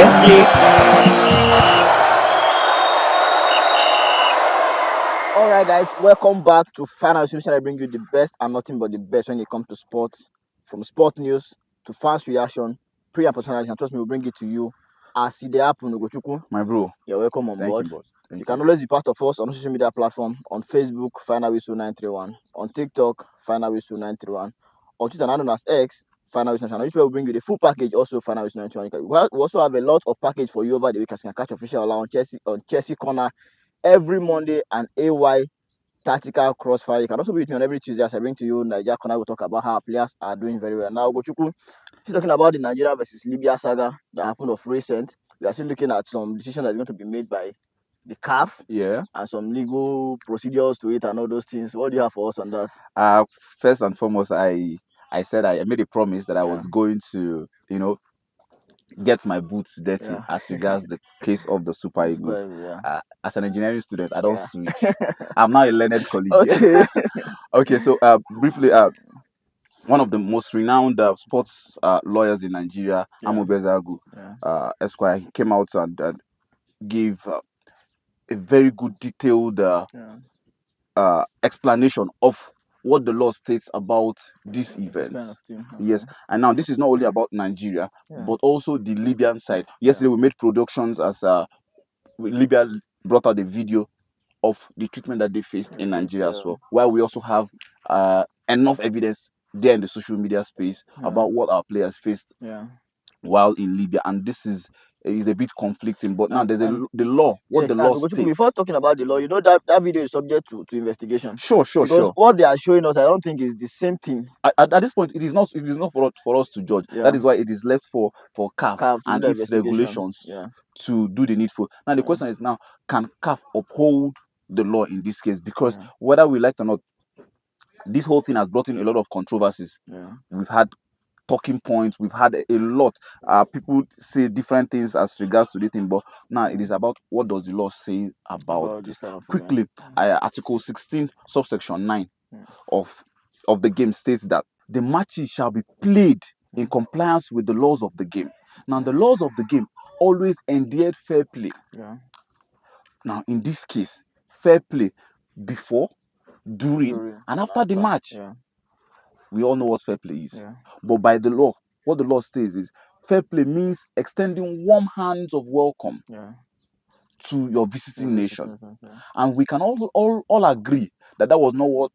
All right, guys, welcome back to Final Solution. I bring you the best and nothing but the best when it comes to sports, from sport news to fans' reaction, pre and post analysis. And trust me, we'll bring it to you as it happen. Ugochukwu. My bro, You're welcome on thank board. you, boss. Thank You can always be part of us on social media platform on Facebook, Final Whistle 931, on TikTok, Final Whistle 931, on Twitter, known as X, Final Whistle 931. Which will bring you the full package, also Final Whistle 931. We also have a lot of package for you over the week as you can catch official on Chelsea Corner every Monday and AY Tactical Crossfire. You can also be with me on every Tuesday as I bring to you Nigeria Corner. We'll talk about how our players are doing very well. Now, Gochukwu, she's talking about the Nigeria versus Libya saga that happened of recent. We are still looking at some decisions that are going to be made by the CAF, and some legal procedures to it and all those things. What do you have for us on that? First and foremost, I said I made a promise that I was going to, get my boots dirty as regards the case of the Super Eagles. As an engineering student, I don't switch. I'm now a learned colleague. Okay. Okay, so briefly, one of the most renowned sports lawyers in Nigeria, Amobezagu, Esquire, he came out and gave a very good detailed explanation of what the law states about these events. Yes, and now this is not only about Nigeria, but also the Libyan side. Yesterday we made productions as Libya brought out a video of the treatment that they faced in Nigeria as well, while we also have enough evidence there in the social media space about what our players faced while in Libya, and this is a bit conflicting. But now there's the law. What the law states. Before talking about the law, you know that video is subject to investigation. Sure. Because what they are showing us, I don't think is the same thing. At this point, it is not for us to judge. That is why it is left for CAF and its regulations to do the needful. Now the question is now, can CAF uphold the law in this case? Because whether we like it or not, this whole thing has brought in a lot of controversies. We've had talking points, we've had a lot. People say different things as regards to the thing, but now it is about what does the law say about this. Quickly, Article 16, subsection 9 of the game states that the matches shall be played in compliance with the laws of the game. Now, the laws of the game always endeared fair play. Now, in this case, fair play before, during, and after the match. We all know what fair play is. But by the law, what the law states is fair play means extending warm hands of welcome to your visiting nation. And we can all agree that that was not what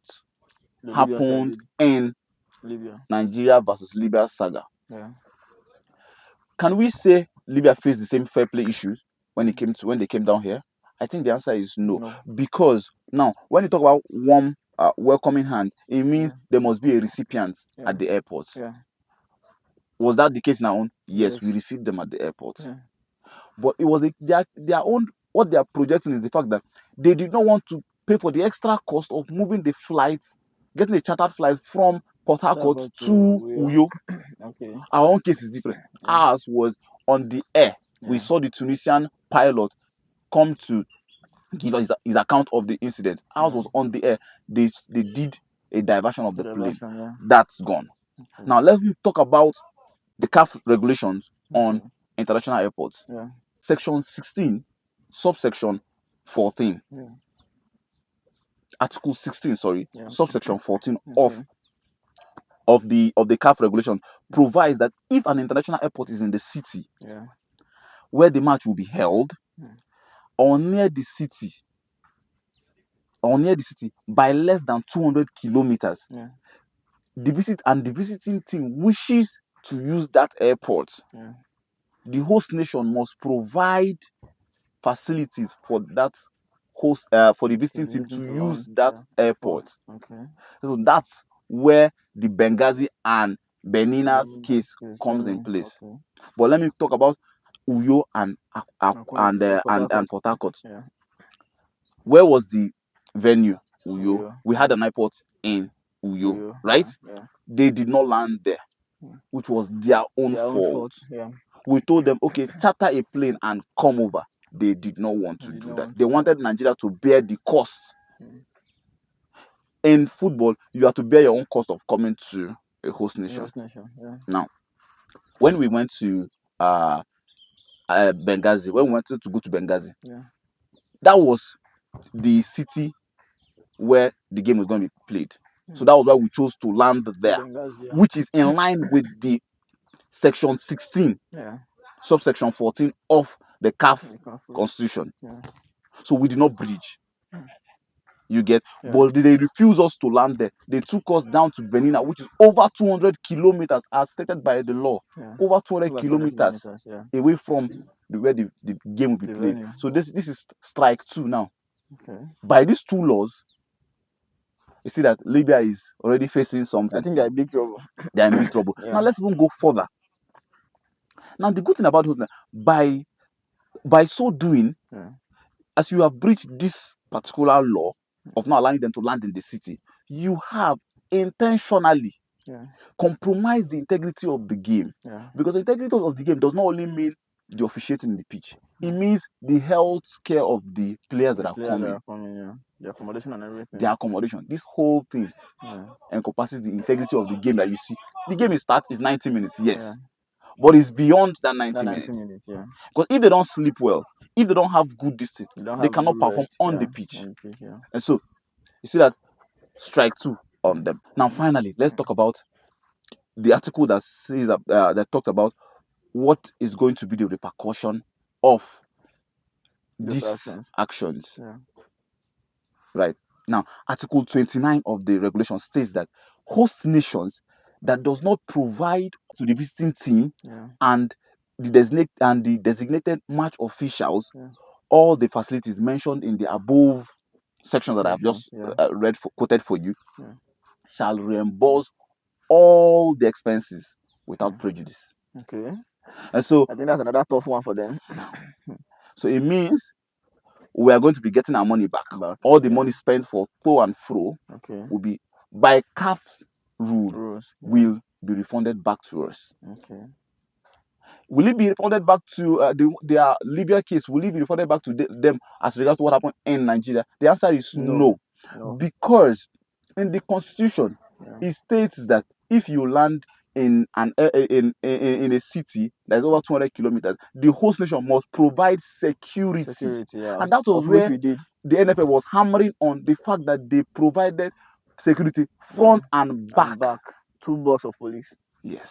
happened in Nigeria versus Libya saga. Can we say Libya faced the same fair play issues when they came down here? I think the answer is no. Because now when you talk about warm welcoming hand, it means there must be a recipient at the airport. Was that the case in our own? Yes, we received them at the airport. But it was their own. What they are projecting is the fact that they did not want to pay for the extra cost of moving the flight, getting a chartered flight from Port Harcourt to Uyo. Our own case is different. Ours was on the air. We saw the Tunisian pilot come to give us his account of the incident. Ours was on the air. They did a diversion of the plane. That's gone. Now let me talk about the CAF regulations on international airports. Section 16, subsection 14. Article 16, subsection 14 of the CAF regulation provides that if an international airport is in the city where the match will be held, or near the city by less than 200 kilometers, the visiting team wishes to use that airport, the host nation must provide facilities for that host for the visiting team to use that airport. So that's where the Benghazi and Benina's case comes in place. But let me talk about Uyo and Port Harcourt. Where was the venue? Uyo. We had an airport in Uyo, right? They did not land there, which was their own fault. We told them, okay, charter a plane and come over. They did not want to do that. They wanted Nigeria to bear the cost. In football, you have to bear your own cost of coming to a host nation. Now, when we went to Benghazi, when we wanted to go to Benghazi, Yeah. that was the city where the game was going to be played. So that was why we chose to land there, Benghazi, yeah. which is in line with the section 16, subsection 14 of the CAF constitution. Yeah. So we did not breach. You get, but they refused us to land there. They took us down to Benina, which is over 200 kilometers, as stated by the law. Over 200 kilometers away from where the game will be played. So this is strike 2 now. By these 2 laws, you see that Libya is already facing something. I think they're in big trouble. They're in big trouble. Now let's even go further. Now the good thing about it, by so doing, as you have breached this particular law of not allowing them to land in the city, you have intentionally compromised the integrity of the game. Because the integrity of the game does not only mean the officiating in the pitch. It means the health care of the players that are coming. The accommodation and everything. The accommodation. This whole thing encompasses the integrity of the game that you see. The game is 90 minutes, yes. But it's beyond that 90 minutes. Because if they don't sleep well, if they don't have good distance, they cannot perform on the pitch. And so you see that strike 2 on them. Now finally, let's talk about the article that says that talked about what is going to be the repercussion of these actions. Right. Now, Article 29 of the regulation states that host nations that does not provide to the visiting team and the designated match officials all the facilities mentioned in the above section that I've just quoted for you shall reimburse all the expenses without prejudice. Okay. And so I think that's another tough one for them. So it means we are going to be getting our money back. All the money spent for to and fro will be, by CAF's rules, will be refunded back to us. Will it be refunded back to their Libya case? Will it be refunded back to them as regards to what happened in Nigeria? The answer is no. Because in the constitution it states that if you land in a city that is over 200 kilometers, the host nation must provide security. And that was where the NFF was hammering on the fact that they provided security front and back. 2 box of police. Yes.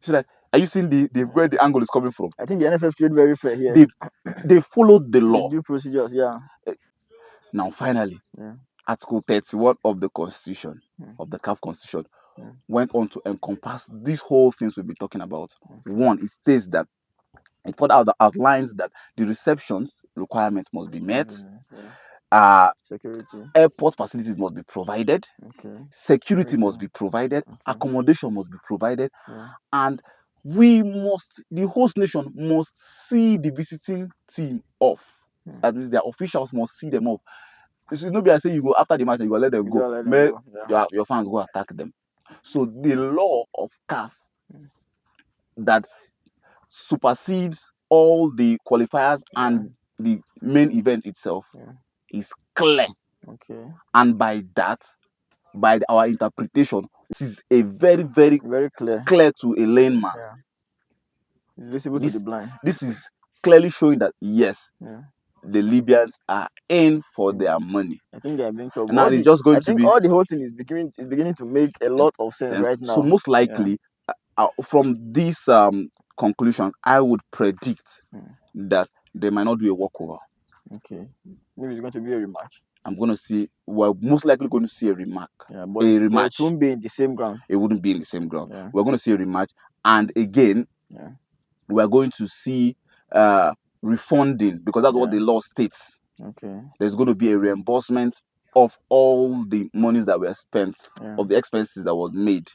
So that, are you seeing the where the angle is coming from? I think the NFF played very fair here. They followed the law. Due procedures, Now finally, Article 31 of the Constitution, of the CAF Constitution, went on to encompass these whole things we'll be talking about. One, it states that it further outlines that the receptions requirements must be met. Security. Airport facilities must be provided. Security must be provided. Accommodation must be provided. And the host nation must see the visiting team off. That means their officials must see them off. It's not be I say you go after the match and you go let them go. Your fans go attack them. So the law of CAF that supersedes all the qualifiers and the main event itself is clear. And by that, by our interpretation, this is a very, very, very clear to a layman. It's visible to the blind. This is clearly showing that yes, the Libyans are in for their money. I think they are being trouble. Now it's just going to be. All the whole thing is beginning to make a lot of sense right now. So most likely, from this conclusion, I would predict that they might not do a walkover. Okay, maybe it's going to be a rematch. I'm going to see. We're most likely going to see a rematch. But a rematch. It won't be in the same ground. It wouldn't be in the same ground. We're going to see a rematch, and again, we're going to see refunding, because that's what the law states. There's going to be a reimbursement of all the monies that were spent, of the expenses that was made.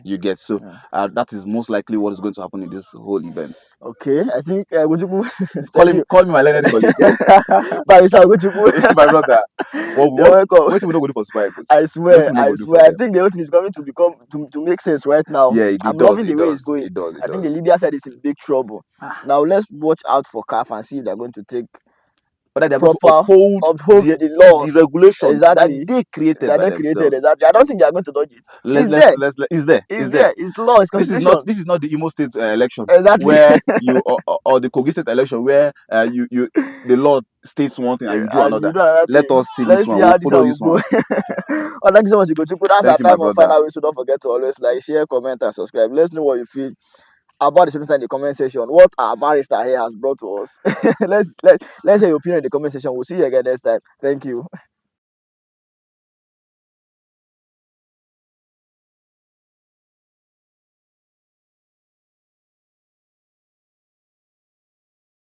You get, so that is most likely what is going to happen in this whole event. Okay, I think call me my learned colleague. My brother. Wait till we don't go for Super Eagles. I swear. I think the whole thing is going to become to make sense right now. I'm loving the way it's going. I think the Libya side is in big trouble. Now let's watch out for CAF and see if they're going to take but they're going to uphold the laws, the regulations exactly, that they created that by they themselves. created. Exactly. I don't think they are going to dodge it. It's there. It's law. It's constitution. This is not the Imo State election, Exactly. where you or the Kogi State election, where you the law states one thing and you do another. Let us see this one. We'll follow this one. Oh, thank you so much, Ugochukwu. That's our Thank you, my time on brother. Final Whistle. Don't forget to always like, share, comment, and subscribe. Let's know what you feel about the solution in the comment section. What our barrister here has brought to us. Let's hear your opinion in the comment section. We'll see you again next time. Thank you.